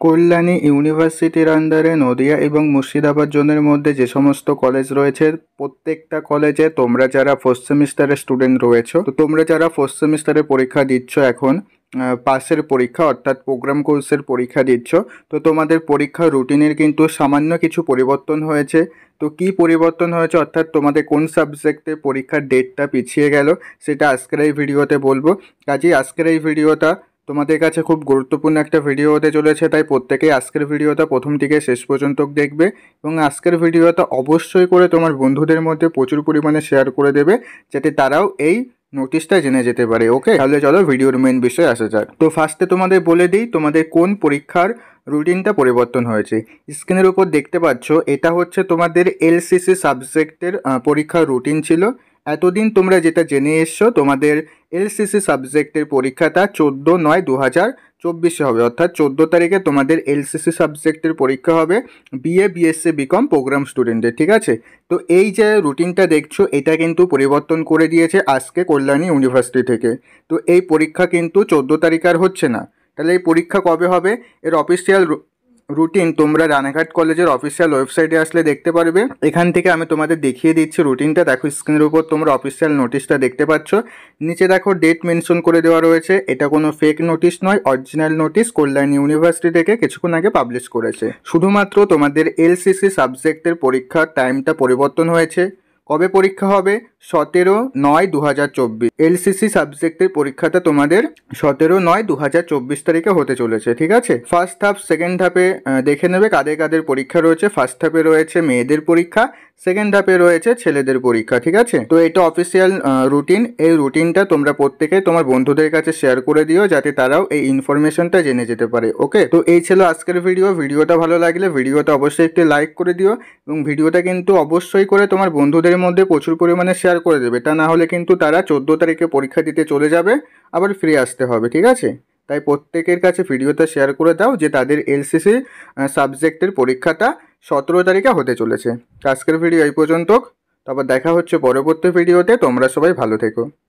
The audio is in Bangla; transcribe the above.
কল্যাণী ইউনিভার্সিটির আন্ডারে নদিয়া এবং মুর্শিদাবাদ জোনের মধ্যে যে সমস্ত কলেজ রয়েছে, প্রত্যেকটা কলেজে তোমরা যারা ফার্স্ট সেমিস্টারের স্টুডেন্ট রয়েছো, তো তোমরা যারা ফার্স্ট সেমিস্টারে পরীক্ষা দিচ্ছ এখন, পাসের পরীক্ষা অর্থাৎ প্রোগ্রাম কোর্সের পরীক্ষা দিচ্ছ, তো তোমাদের পরীক্ষার রুটিনের কিন্তু সামান্য কিছু পরিবর্তন হয়েছে। তো কি পরিবর্তন হয়েছে অর্থাৎ তোমাদের কোন সাবজেক্টে পরীক্ষার ডেটটা পিছিয়ে গেল সেটা আজকের এই ভিডিওতে বলবো। কাজেই আজকের এই ভিডিওটা তোমাদের কাছে খুব গুরুত্বপূর্ণ একটা ভিডিও হতে চলেছে, তাই প্রত্যেকেই আজকের ভিডিওটা প্রথম থেকে শেষ পর্যন্ত দেখবে এবং আজকের ভিডিওটা অবশ্যই করে তোমার বন্ধুদের মধ্যে প্রচুর পরিমাণে শেয়ার করে দেবে, যাতে তারাও এই নোটিশটা জেনে যেতে পারে। ওকে, তাহলে চলো ভিডিওর মেন বিষয়ে আসা যাক। তো ফার্স্টে তোমাদের বলে দিই তোমাদের কোন পরীক্ষার রুটিনটা পরিবর্তন হয়েছে। স্ক্রিনের উপর দেখতে পাচ্ছ, এটা হচ্ছে তোমাদের এলসিসি সাবজেক্টের পরীক্ষার রুটিন ছিল। এতদিন তোমরা যেটা জেনে এসছো, তোমাদের এলসিসি সাবজেক্টের পরীক্ষাটা 14/9/2024 হবে, অর্থাৎ 14 তারিখে তোমাদের এলসিসি সাবজেক্টের পরীক্ষা হবে বিএ বিএসসি বিকম প্রোগ্রাম স্টুডেন্টের। ঠিক আছে, তো এই যে রুটিনটা দেখছো এটা কিন্তু পরিবর্তন করে দিয়েছে আজকে কল্যাণী ইউনিভার্সিটি থেকে। তো এই পরীক্ষা কিন্তু 14 তারিখ আর হচ্ছে না। তাহলে এই পরীক্ষা কবে হবে, এর অফিসিয়াল রুটিন তোমরা রানাঘাট কলেজের অফিসিয়াল ওয়েবসাইটে আসলে দেখতে পারবে। এখান থেকে আমি তোমাদের দেখিয়ে দিচ্ছি রুটিনটা। দেখো স্ক্রিনের উপর তোমরা অফিসিয়াল নোটিশটা দেখতে পাচ্ছ, নিচে দেখো ডেট মেনশন করে দেওয়া রয়েছে। এটা কোনো ফেক নোটিশ নয়, অরিজিনাল নোটিশ কল্যাণী ইউনিভার্সিটি থেকে কিছুক্ষণ আগে পাবলিশ করেছে। শুধুমাত্র তোমাদের এলসিসি সাবজেক্টের পরীক্ষার টাইমটা পরিবর্তন হয়েছে। কবে পরীক্ষা হবে, 17/9/2024। এলসিসি সাবজেক্টের পরীক্ষাটা তোমাদের 17/9/2024 তারিখে হতে চলেছে। ঠিক আছে, ফার্স্ট হাফ সেকেন্ড হাফে দেখে নেবে কাদের কাদের পরীক্ষা রয়েছে। ফার্স্ট হাফে রয়েছে মেয়েদের পরীক্ষা, সেকেন্ড হাফে রয়েছে ছেলেদের পরীক্ষা। ঠিক আছে, তো এটা অফিসিয়াল রুটিন। এই রুটিনটা তোমরা প্রত্যেকে তোমার বন্ধুদের কাছে শেয়ার করে দিও, যাতে তারাও এই ইনফরমেশনটা জেনে যেতে পারে। ওকে, তো এই ছিল আজকের ভিডিওটা ভালো লাগলে ভিডিওটা অবশ্যই একটি লাইক করে দিও এবং ভিডিওটা কিন্তু অবশ্যই করে তোমার বন্ধুদের মধ্যে প্রচুর পরিমাণে শেয়ার করে দেবে। তা না হলে কিন্তু তারা 14 তারিখে পরীক্ষা দিতে চলে যাবে, আবার ফিরে আসতে হবে। ঠিক আছে, তাই প্রত্যেকের কাছে ভিডিওটা শেয়ার করে দাও যে তাদের এলসিসি সাবজেক্টের পরীক্ষাটা 17 তারিখে হতে চলেছে। আজকের ভিডিও এই পর্যন্ত, তারপর দেখা হচ্ছে পরবর্তী ভিডিওতে। তোমরা সবাই ভালো থেকো।